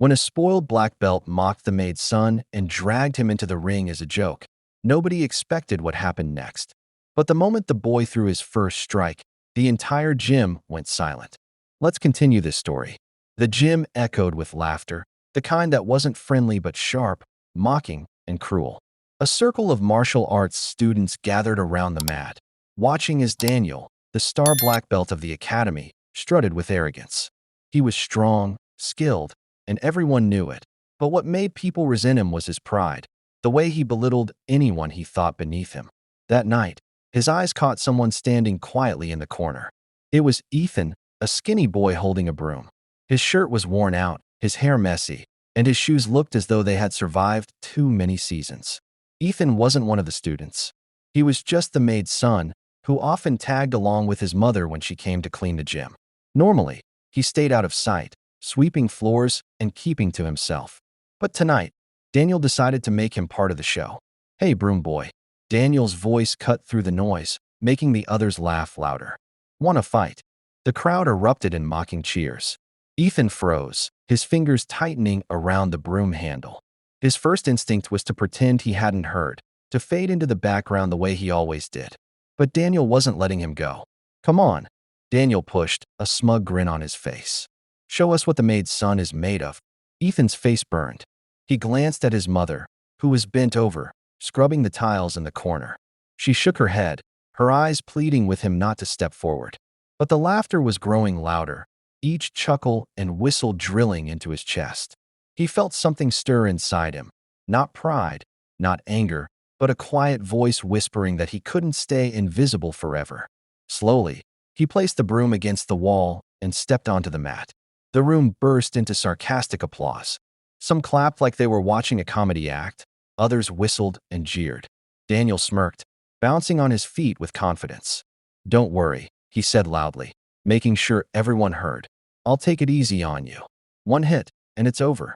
When a spoiled black belt mocked the maid's son and dragged him into the ring as a joke, nobody expected what happened next. But the moment the boy threw his first strike, the entire gym went silent. Let's continue this story. The gym echoed with laughter, the kind that wasn't friendly but sharp, mocking, and cruel. A circle of martial arts students gathered around the mat, watching as Daniel, the star black belt of the academy, strutted with arrogance. He was strong, skilled, and everyone knew it. But what made people resent him was his pride, the way he belittled anyone he thought beneath him. That night, his eyes caught someone standing quietly in the corner. It was Ethan, a skinny boy holding a broom. His shirt was worn out, his hair messy, and his shoes looked as though they had survived too many seasons. Ethan wasn't one of the students. He was just the maid's son, who often tagged along with his mother when she came to clean the gym. Normally, he stayed out of sight, sweeping floors and keeping to himself. But tonight, Daniel decided to make him part of the show. "Hey, broom boy." Daniel's voice cut through the noise, making the others laugh louder. "Want a fight?" The crowd erupted in mocking cheers. Ethan froze, his fingers tightening around the broom handle. His first instinct was to pretend he hadn't heard, to fade into the background the way he always did. But Daniel wasn't letting him go. "Come on." Daniel pushed, a smug grin on his face. "Show us what the maid's son is made of." Ethan's face burned. He glanced at his mother, who was bent over, scrubbing the tiles in the corner. She shook her head, her eyes pleading with him not to step forward. But the laughter was growing louder, each chuckle and whistle drilling into his chest. He felt something stir inside him, not pride, not anger, but a quiet voice whispering that he couldn't stay invisible forever. Slowly, he placed the broom against the wall and stepped onto the mat. The room burst into sarcastic applause. Some clapped like they were watching a comedy act, others whistled and jeered. Daniel smirked, bouncing on his feet with confidence. "Don't worry," he said loudly, making sure everyone heard. "I'll take it easy on you. One hit, and it's over."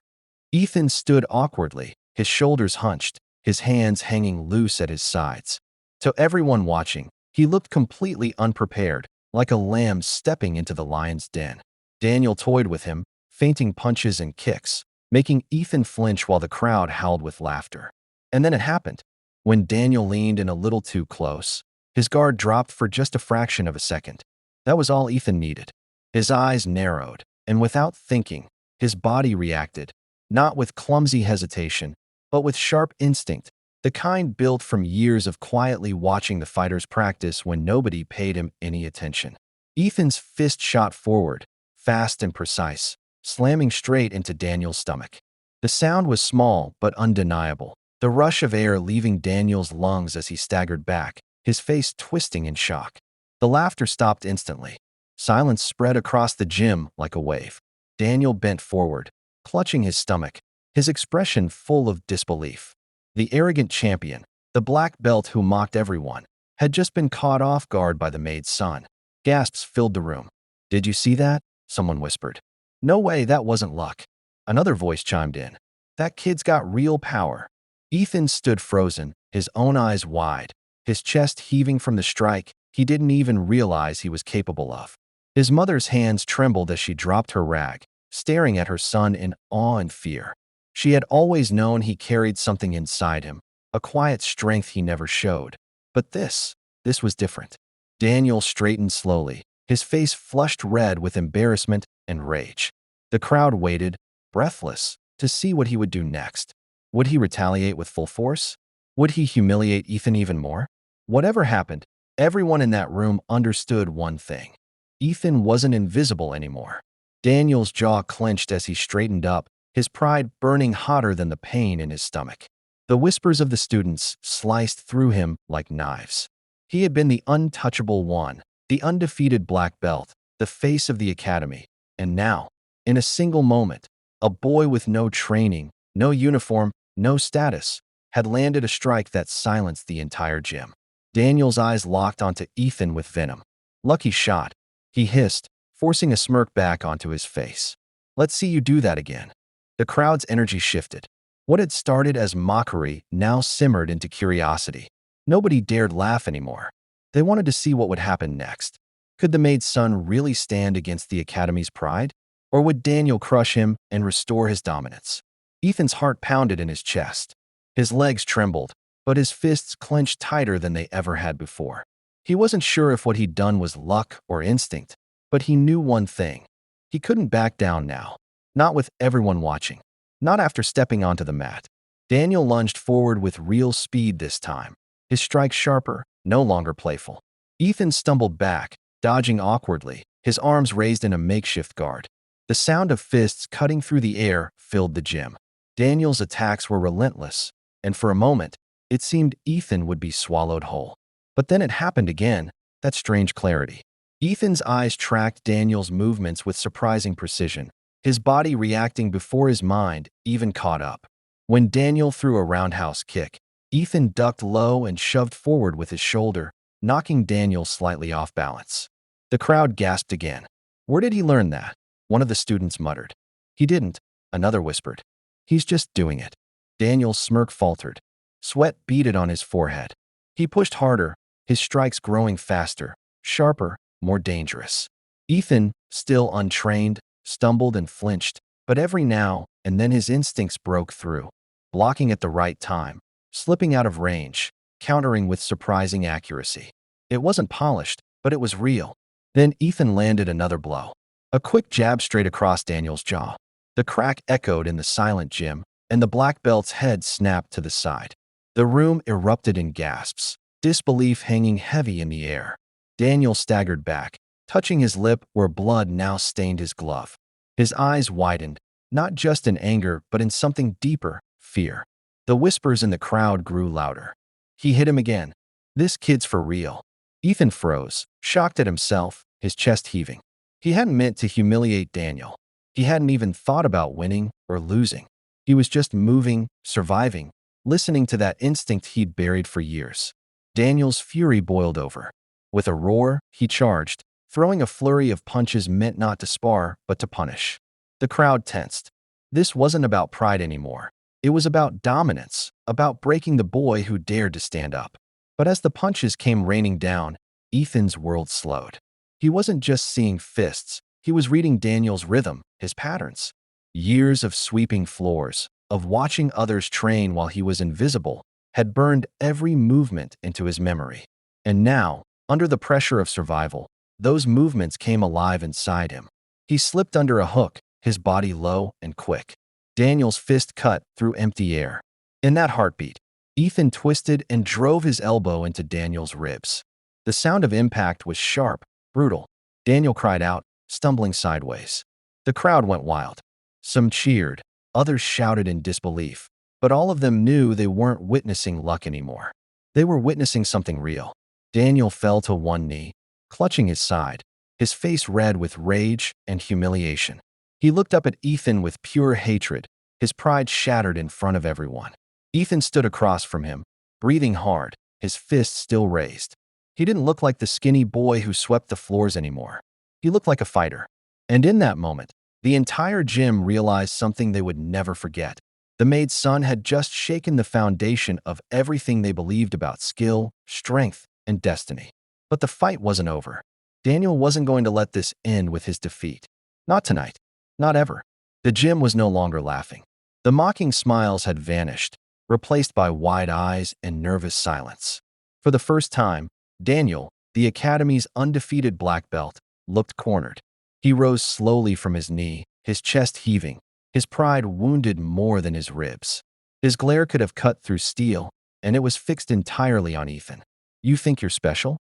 Ethan stood awkwardly, his shoulders hunched, his hands hanging loose at his sides. To everyone watching, he looked completely unprepared, like a lamb stepping into the lion's den. Daniel toyed with him, feinting punches and kicks, making Ethan flinch while the crowd howled with laughter. And then it happened. When Daniel leaned in a little too close, his guard dropped for just a fraction of a second. That was all Ethan needed. His eyes narrowed, and without thinking, his body reacted, not with clumsy hesitation, but with sharp instinct, the kind built from years of quietly watching the fighters practice when nobody paid him any attention. Ethan's fist shot forward, fast and precise, slamming straight into Daniel's stomach. The sound was small but undeniable, the rush of air leaving Daniel's lungs as he staggered back, his face twisting in shock. The laughter stopped instantly. Silence spread across the gym like a wave. Daniel bent forward, clutching his stomach, his expression full of disbelief. The arrogant champion, the black belt who mocked everyone, had just been caught off guard by the maid's son. Gasps filled the room. "Did you see that?" someone whispered. "No way, that wasn't luck." Another voice chimed in. "That kid's got real power." Ethan stood frozen, his own eyes wide, his chest heaving from the strike he didn't even realize he was capable of. His mother's hands trembled as she dropped her rag, staring at her son in awe and fear. She had always known he carried something inside him, a quiet strength he never showed. But this was different. Daniel straightened slowly, his face flushed red with embarrassment and rage. The crowd waited, breathless, to see what he would do next. Would he retaliate with full force? Would he humiliate Ethan even more? Whatever happened, everyone in that room understood one thing. Ethan wasn't invisible anymore. Daniel's jaw clenched as he straightened up, his pride burning hotter than the pain in his stomach. The whispers of the students sliced through him like knives. He had been the untouchable one, the undefeated black belt, the face of the academy. And now, in a single moment, a boy with no training, no uniform, no status, had landed a strike that silenced the entire gym. Daniel's eyes locked onto Ethan with venom. "Lucky shot," he hissed, forcing a smirk back onto his face. "Let's see you do that again." The crowd's energy shifted. What had started as mockery now simmered into curiosity. Nobody dared laugh anymore. They wanted to see what would happen next. Could the maid's son really stand against the academy's pride? Or would Daniel crush him and restore his dominance? Ethan's heart pounded in his chest. His legs trembled, but his fists clenched tighter than they ever had before. He wasn't sure if what he'd done was luck or instinct, but he knew one thing. He couldn't back down now. Not with everyone watching. Not after stepping onto the mat. Daniel lunged forward with real speed this time. His strike sharper, no longer playful. Ethan stumbled back, dodging awkwardly, his arms raised in a makeshift guard. The sound of fists cutting through the air filled the gym. Daniel's attacks were relentless, and for a moment, it seemed Ethan would be swallowed whole. But then it happened again, that strange clarity. Ethan's eyes tracked Daniel's movements with surprising precision, his body reacting before his mind even caught up. When Daniel threw a roundhouse kick, Ethan ducked low and shoved forward with his shoulder, knocking Daniel slightly off balance. The crowd gasped again. Where did he learn that? One of the students muttered. He didn't, another whispered. He's just doing it. Daniel's smirk faltered. Sweat beaded on his forehead. He pushed harder, his strikes growing faster, sharper, more dangerous. Ethan, still untrained, stumbled and flinched, but every now and then his instincts broke through, blocking at the right time, slipping out of range, countering with surprising accuracy. It wasn't polished, but it was real. Then Ethan landed another blow. A quick jab straight across Daniel's jaw. The crack echoed in the silent gym, and the black belt's head snapped to the side. The room erupted in gasps, disbelief hanging heavy in the air. Daniel staggered back, touching his lip where blood now stained his glove. His eyes widened, not just in anger but in something deeper, fear. The whispers in the crowd grew louder. He hit him again. This kid's for real. Ethan froze, shocked at himself, his chest heaving. He hadn't meant to humiliate Daniel. He hadn't even thought about winning or losing. He was just moving, surviving, listening to that instinct he'd buried for years. Daniel's fury boiled over. With a roar, he charged, throwing a flurry of punches meant not to spar, but to punish. The crowd tensed. This wasn't about pride anymore. It was about dominance, about breaking the boy who dared to stand up. But as the punches came raining down, Ethan's world slowed. He wasn't just seeing fists, he was reading Daniel's rhythm, his patterns. Years of sweeping floors, of watching others train while he was invisible, had burned every movement into his memory. And now, under the pressure of survival, those movements came alive inside him. He slipped under a hook, his body low and quick. Daniel's fist cut through empty air. In that heartbeat, Ethan twisted and drove his elbow into Daniel's ribs. The sound of impact was sharp, brutal. Daniel cried out, stumbling sideways. The crowd went wild. Some cheered, others shouted in disbelief, but all of them knew they weren't witnessing luck anymore. They were witnessing something real. Daniel fell to one knee, clutching his side, his face red with rage and humiliation. He looked up at Ethan with pure hatred, his pride shattered in front of everyone. Ethan stood across from him, breathing hard, his fists still raised. He didn't look like the skinny boy who swept the floors anymore. He looked like a fighter. And in that moment, the entire gym realized something they would never forget. The Maid's son had just shaken the foundation of everything they believed about skill, strength, and destiny. But the fight wasn't over. Daniel wasn't going to let this end with his defeat. Not tonight. Not ever. The gym was no longer laughing. The mocking smiles had vanished, replaced by wide eyes and nervous silence. For the first time, Daniel, the Academy's undefeated black belt, looked cornered. He rose slowly from his knee, his chest heaving, his pride wounded more than his ribs. His glare could have cut through steel, and it was fixed entirely on Ethan. "You think you're special?"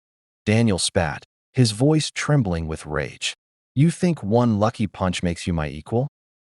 Daniel spat, his voice trembling with rage. "You think one lucky punch makes you my equal?"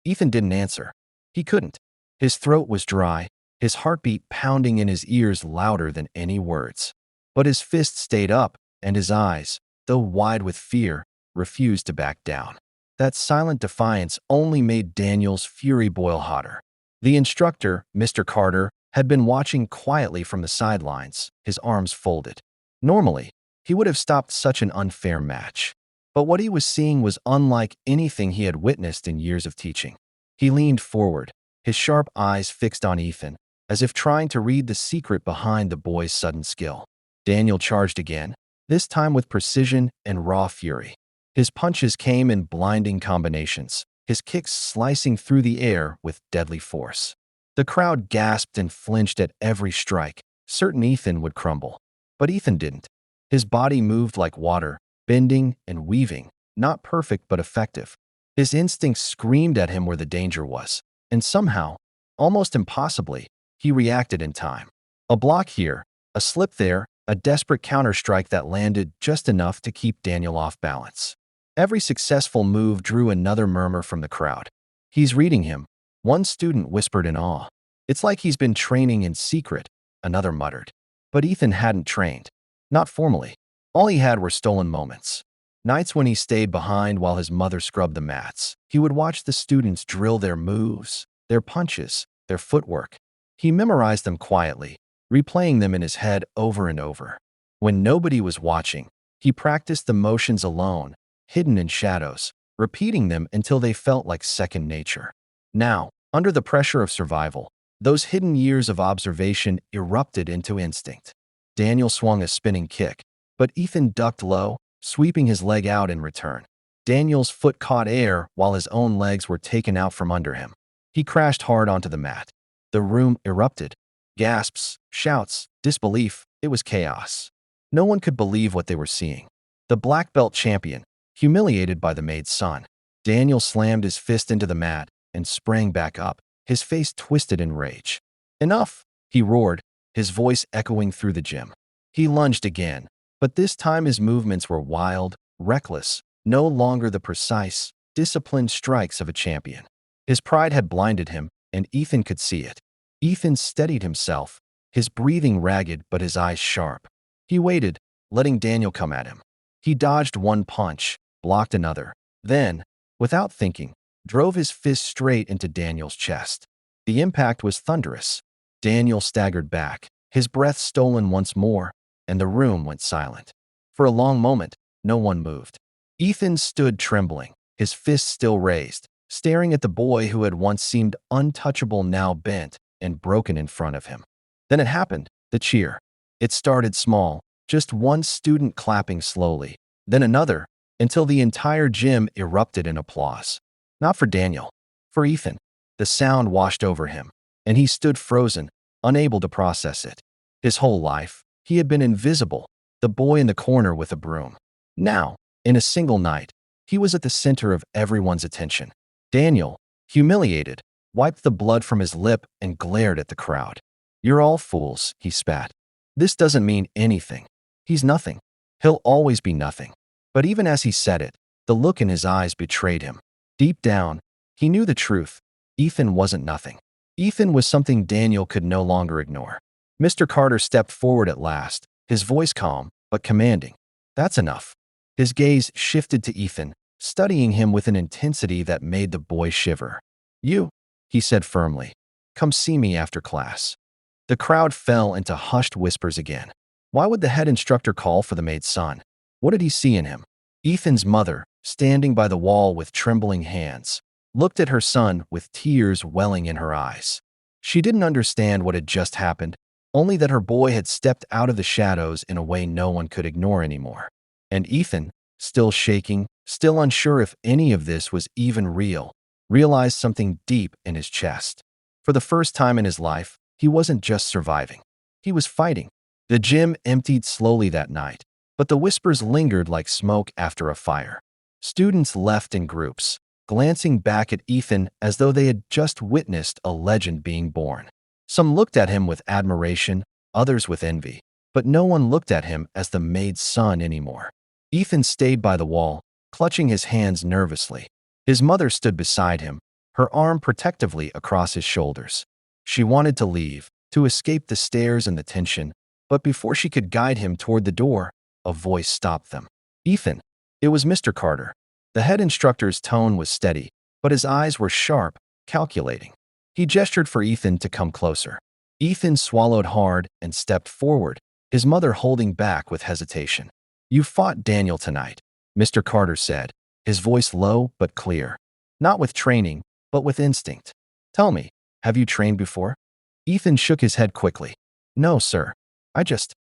Ethan didn't answer. He couldn't. His throat was dry, his heartbeat pounding in his ears louder than any words. But his fist stayed up, and his eyes, though wide with fear, refused to back down. That silent defiance only made Daniel's fury boil hotter. The instructor, Mr. Carter, had been watching quietly from the sidelines, his arms folded. Normally, he would have stopped such an unfair match. But what he was seeing was unlike anything he had witnessed in years of teaching. He leaned forward, his sharp eyes fixed on Ethan, as if trying to read the secret behind the boy's sudden skill. Daniel charged again, this time with precision and raw fury. His punches came in blinding combinations, his kicks slicing through the air with deadly force. The crowd gasped and flinched at every strike, certain Ethan would crumble. But Ethan didn't. His body moved like water, bending and weaving, not perfect but effective. His instincts screamed at him where the danger was, and somehow, almost impossibly, he reacted in time. A block here, a slip there, a desperate counterstrike that landed just enough to keep Daniel off balance. Every successful move drew another murmur from the crowd. "He's reading him," one student whispered in awe. "It's like he's been training in secret," another muttered. But Ethan hadn't trained. Not formally. All he had were stolen moments. Nights when he stayed behind while his mother scrubbed the mats. He would watch the students drill their moves, their punches, their footwork. He memorized them quietly, replaying them in his head over and over. When nobody was watching, he practiced the motions alone, hidden in shadows, repeating them until they felt like second nature. Now, under the pressure of survival, those hidden years of observation erupted into instinct. Daniel swung a spinning kick, but Ethan ducked low, sweeping his leg out in return. Daniel's foot caught air while his own legs were taken out from under him. He crashed hard onto the mat. The room erupted. Gasps, shouts, disbelief. It was chaos. No one could believe what they were seeing. The black belt champion, humiliated by the maid's son. Daniel slammed his fist into the mat and sprang back up, his face twisted in rage. "Enough!" he roared, his voice echoing through the gym. He lunged again, but this time his movements were wild, reckless, no longer the precise, disciplined strikes of a champion. His pride had blinded him, and Ethan could see it. Ethan steadied himself, his breathing ragged but his eyes sharp. He waited, letting Daniel come at him. He dodged one punch, blocked another, then, without thinking, drove his fist straight into Daniel's chest. The impact was thunderous. Daniel staggered back, his breath stolen once more, and the room went silent. For a long moment, no one moved. Ethan stood trembling, his fist still raised, staring at the boy who had once seemed untouchable, now bent and broken in front of him. Then it happened, the cheer. It started small, just one student clapping slowly, then another, until the entire gym erupted in applause. Not for Daniel, for Ethan. The sound washed over him, and he stood frozen, unable to process it. His whole life, he had been invisible, the boy in the corner with a broom. Now, in a single night, he was at the center of everyone's attention. Daniel, humiliated, wiped the blood from his lip and glared at the crowd. "You're all fools," he spat. "This doesn't mean anything. He's nothing. He'll always be nothing." But even as he said it, the look in his eyes betrayed him. Deep down, he knew the truth. Ethan wasn't nothing. Ethan was something Daniel could no longer ignore. Mr. Carter stepped forward at last, his voice calm but commanding. "That's enough." His gaze shifted to Ethan, studying him with an intensity that made the boy shiver. "You," he said firmly, "come see me after class." The crowd fell into hushed whispers again. Why would the head instructor call for the maid's son? What did he see in him? Ethan's mother, standing by the wall with trembling hands, looked at her son with tears welling in her eyes. She didn't understand what had just happened, only that her boy had stepped out of the shadows in a way no one could ignore anymore. And Ethan, still shaking, still unsure if any of this was even real, realized something deep in his chest. For the first time in his life, he wasn't just surviving. He was fighting. The gym emptied slowly that night, but the whispers lingered like smoke after a fire. Students left in groups, glancing back at Ethan as though they had just witnessed a legend being born. Some looked at him with admiration, others with envy, but no one looked at him as the maid's son anymore. Ethan stayed by the wall, clutching his hands nervously. His mother stood beside him, her arm protectively across his shoulders. She wanted to leave, to escape the stares and the tension, but before she could guide him toward the door, a voice stopped them. "Ethan." It was Mr. Carter. The head instructor's tone was steady, but his eyes were sharp, calculating. He gestured for Ethan to come closer. Ethan swallowed hard and stepped forward, his mother holding back with hesitation. "You fought Daniel tonight," Mr. Carter said, his voice low but clear. "Not with training, but with instinct. Tell me, have you trained before?" Ethan shook his head quickly. "No, sir. I just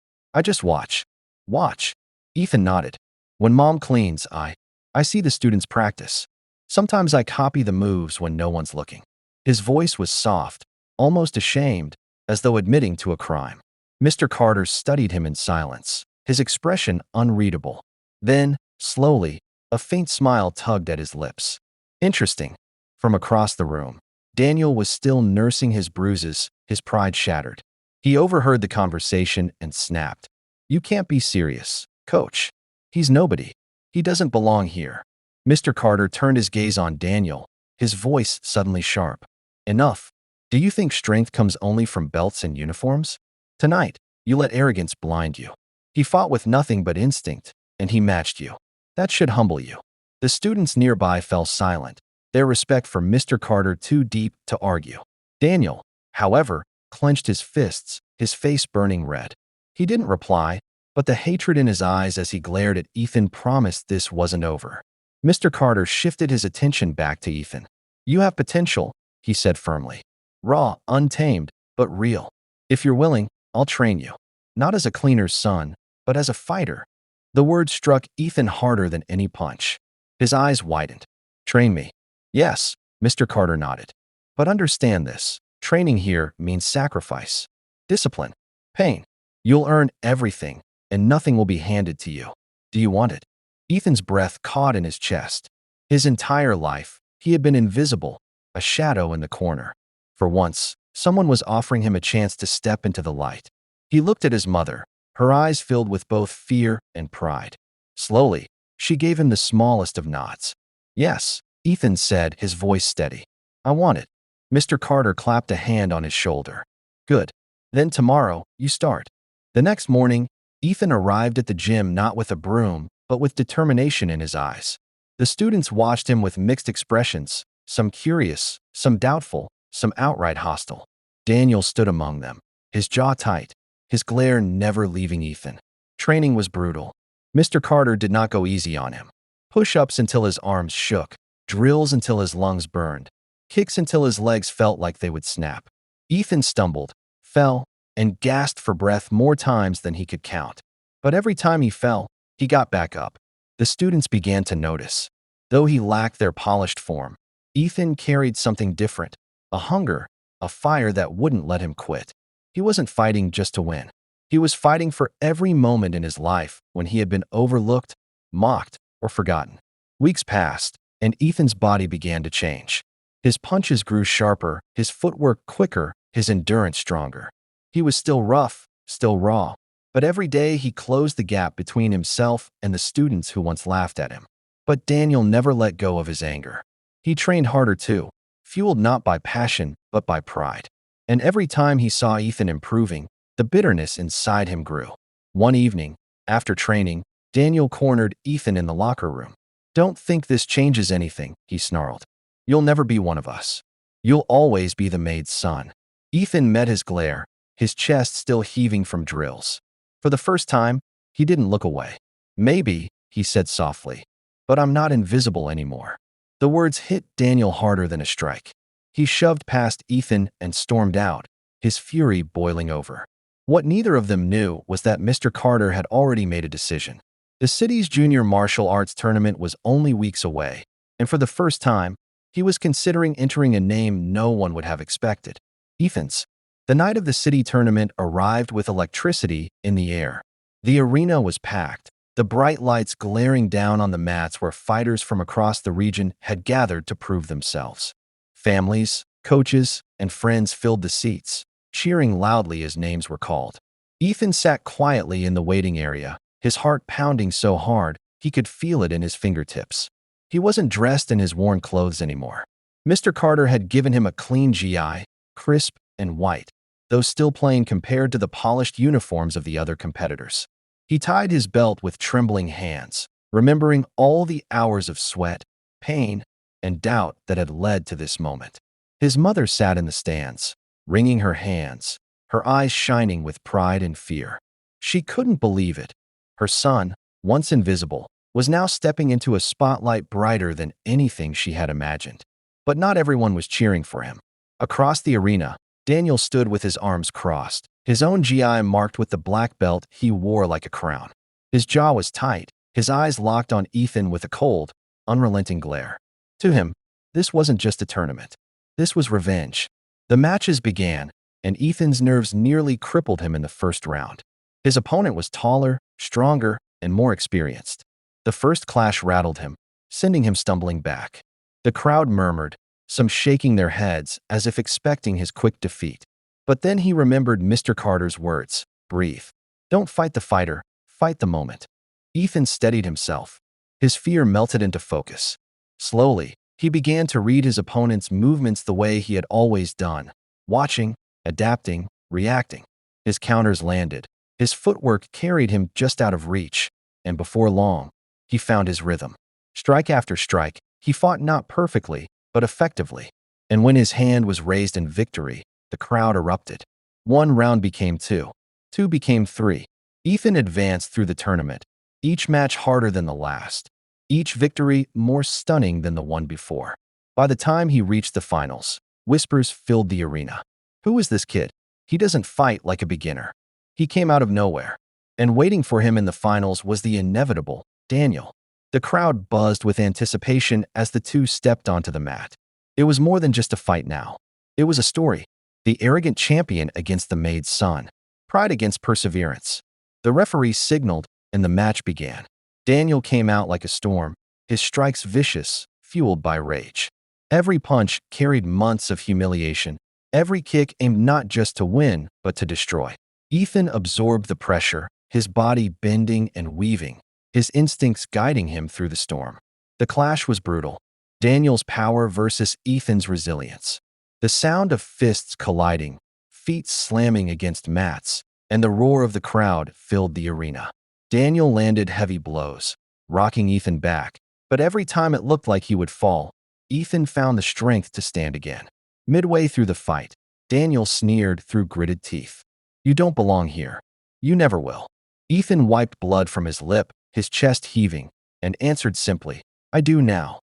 watch." "Watch?" Ethan nodded. "When Mom cleans, I see the students practice." Sometimes I copy the moves when no one's looking." His voice was soft, almost ashamed, as though admitting to a crime. Mr. Carter studied him in silence, his expression unreadable. Then, slowly, a faint smile tugged at his lips. "Interesting." From across the room, Daniel was still nursing his bruises, his pride shattered. He overheard the conversation and snapped. "You can't be serious, Coach. He's nobody. He doesn't belong here." Mr. Carter turned his gaze on Daniel, his voice suddenly sharp. "Enough. Do you think strength comes only from belts and uniforms? Tonight, you let arrogance blind you. He fought with nothing but instinct, and he matched you. That should humble you." The students nearby fell silent, their respect for Mr. Carter too deep to argue. Daniel, however, clenched his fists, his face burning red. He didn't reply, but the hatred in his eyes as he glared at Ethan promised this wasn't over. Mr. Carter shifted his attention back to Ethan. "You have potential," he said firmly. "Raw, untamed, but real. If you're willing, I'll train you. Not as a cleaner's son, but as a fighter." The word struck Ethan harder than any punch. His eyes widened. "Train me." "Yes," Mr. Carter nodded. "But understand this. Training here means sacrifice, discipline, pain. You'll earn everything, and nothing will be handed to you. Do you want it?" Ethan's breath caught in his chest. His entire life, he had been invisible, a shadow in the corner. For once, someone was offering him a chance to step into the light. He looked at his mother, her eyes filled with both fear and pride. Slowly, she gave him the smallest of nods. "Yes," Ethan said, his voice steady. "I want it." Mr. Carter clapped a hand on his shoulder. "Good. Then tomorrow, you start." The next morning, Ethan arrived at the gym not with a broom, but with determination in his eyes. The students watched him with mixed expressions, some curious, some doubtful, some outright hostile. Daniel stood among them, his jaw tight, his glare never leaving Ethan. Training was brutal. Mr. Carter did not go easy on him. Push-ups until his arms shook, drills until his lungs burned, kicks until his legs felt like they would snap. Ethan stumbled, fell, and gasped for breath more times than he could count. But every time he fell, he got back up. The students began to notice. Though he lacked their polished form, Ethan carried something different, a hunger, a fire that wouldn't let him quit. He wasn't fighting just to win. He was fighting for every moment in his life when he had been overlooked, mocked, or forgotten. Weeks passed, and Ethan's body began to change. His punches grew sharper, his footwork quicker, his endurance stronger. He was still rough, still raw, but every day he closed the gap between himself and the students who once laughed at him. But Daniel never let go of his anger. He trained harder too, fueled not by passion, but by pride. And every time he saw Ethan improving, the bitterness inside him grew. One evening, after training, Daniel cornered Ethan in the locker room. "Don't think this changes anything," he snarled. "You'll never be one of us. You'll always be the maid's son." Ethan met his glare, his chest still heaving from drills. For the first time, he didn't look away. "Maybe," he said softly, "but I'm not invisible anymore." The words hit Daniel harder than a strike. He shoved past Ethan and stormed out, his fury boiling over. What neither of them knew was that Mr. Carter had already made a decision. The city's junior martial arts tournament was only weeks away, and for the first time, he was considering entering a name no one would have expected: Ethan's. The night of the city tournament arrived with electricity in the air. The arena was packed, the bright lights glaring down on the mats where fighters from across the region had gathered to prove themselves. Families, coaches, and friends filled the seats, cheering loudly as names were called. Ethan sat quietly in the waiting area, his heart pounding so hard he could feel it in his fingertips. He wasn't dressed in his worn clothes anymore. Mr. Carter had given him a clean GI, crisp and white, though still plain compared to the polished uniforms of the other competitors. He tied his belt with trembling hands, remembering all the hours of sweat, pain, and doubt that had led to this moment. His mother sat in the stands, wringing her hands, her eyes shining with pride and fear. She couldn't believe it. Her son, once invisible, was now stepping into a spotlight brighter than anything she had imagined. But not everyone was cheering for him. Across the arena, Daniel stood with his arms crossed, his own GI marked with the black belt he wore like a crown. His jaw was tight, his eyes locked on Ethan with a cold, unrelenting glare. To him, this wasn't just a tournament. This was revenge. The matches began, and Ethan's nerves nearly crippled him in the first round. His opponent was taller, stronger, and more experienced. The first clash rattled him, sending him stumbling back. The crowd murmured, some shaking their heads as if expecting his quick defeat. But then he remembered Mr. Carter's words, breathe. Don't fight the fighter, fight the moment. Ethan steadied himself. His fear melted into focus. Slowly, he began to read his opponent's movements the way he had always done, watching, adapting, reacting. His counters landed. His footwork carried him just out of reach, and before long, he found his rhythm. Strike after strike, he fought not perfectly, but effectively. And when his hand was raised in victory, the crowd erupted. 1 round became 2. 2 became 3. Ethan advanced through the tournament, each match harder than the last, each victory more stunning than the one before. By the time he reached the finals, whispers filled the arena. Who is this kid? He doesn't fight like a beginner. He came out of nowhere. And waiting for him in the finals was the inevitable Daniel. The crowd buzzed with anticipation as the two stepped onto the mat. It was more than just a fight now. It was a story. The arrogant champion against the Maid's son. Pride against perseverance. The referee signaled, and the match began. Daniel came out like a storm, his strikes vicious, fueled by rage. Every punch carried months of humiliation. Every kick aimed not just to win, but to destroy. Ethan absorbed the pressure, his body bending and weaving, his instincts guiding him through the storm. The clash was brutal. Daniel's power versus Ethan's resilience. The sound of fists colliding, feet slamming against mats, and the roar of the crowd filled the arena. Daniel landed heavy blows, rocking Ethan back, but every time it looked like he would fall, Ethan found the strength to stand again. Midway through the fight, Daniel sneered through gritted teeth. You don't belong here. You never will. Ethan wiped blood from his lip, his chest heaving, and answered simply, I do now.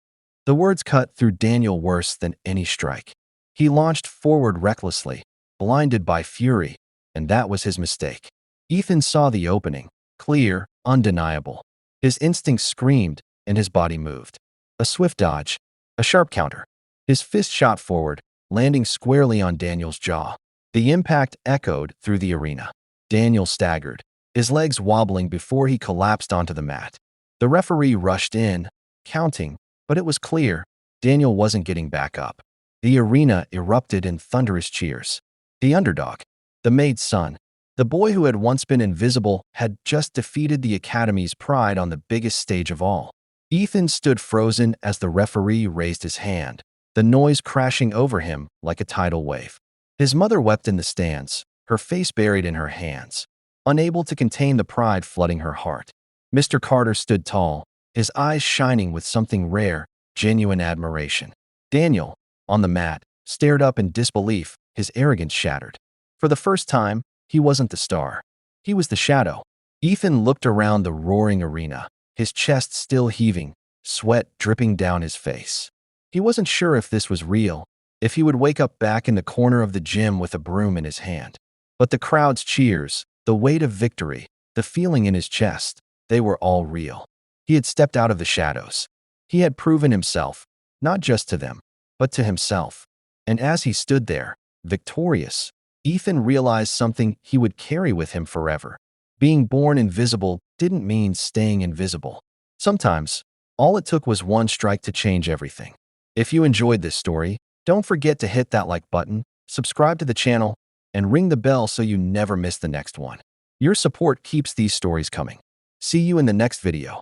The words cut through Daniel worse than any strike. He launched forward recklessly, blinded by fury, and that was his mistake. Ethan saw the opening, clear, undeniable. His instincts screamed, and his body moved. A swift dodge, a sharp counter. His fist shot forward, landing squarely on Daniel's jaw. The impact echoed through the arena. Daniel staggered, his legs wobbling before he collapsed onto the mat. The referee rushed in, counting, but it was clear Daniel wasn't getting back up. The arena erupted in thunderous cheers. The underdog, the Maid's son, the boy who had once been invisible, had just defeated the Academy's pride on the biggest stage of all. Ethan stood frozen as the referee raised his hand, the noise crashing over him like a tidal wave. His mother wept in the stands, her face buried in her hands, unable to contain the pride flooding her heart. Mr. Carter stood tall, his eyes shining with something rare, genuine admiration. Daniel, on the mat, stared up in disbelief, his arrogance shattered. For the first time, he wasn't the star. He was the shadow. Ethan looked around the roaring arena, his chest still heaving, sweat dripping down his face. He wasn't sure if this was real, if he would wake up back in the corner of the gym with a broom in his hand. But the crowd's cheers, the weight of victory, the feeling in his chest, they were all real. He had stepped out of the shadows. He had proven himself, not just to them, but to himself. And as he stood there, victorious, Ethan realized something he would carry with him forever. Being born invisible didn't mean staying invisible. Sometimes, all it took was one strike to change everything. If you enjoyed this story, don't forget to hit that like button, subscribe to the channel, and ring the bell so you never miss the next one. Your support keeps these stories coming. See you in the next video.